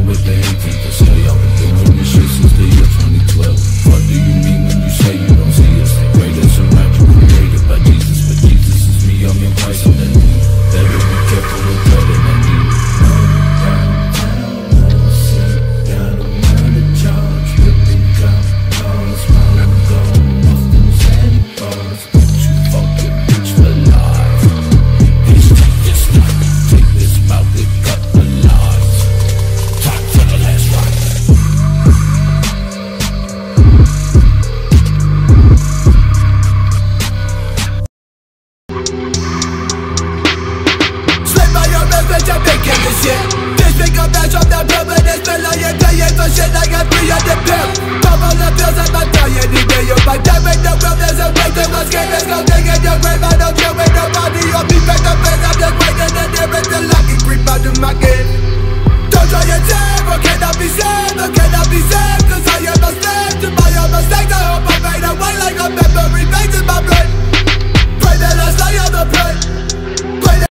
with the 18th to say y'all been doing this shit since the year 2012. What do you mean when you say you don't see us? The greatest around you created by Jesus, but Jesus is me, I'm in Christ and in me. Better be careful with better than you. Got a murder charge, ripping clout bars, smiling gold, off them sandy bars. Don't you fucking bitch for life. Please take this knife, take this mouth and cut the lies. Time for the last ride. Slip by your revenge, I'm making this shit. This big up dash off the pill, but it's been like you're playing for shit like I'm 300 pills. Pop on the pills, I'm not dying today. You're my damn with the world, there's a way to escape. Let's go dig in your grave, I don't care with nobody. I'll be back up and I'm just waiting and there is the lucky creep out of my kid. Don't try and save, or cannot be saved, or cannot be saved.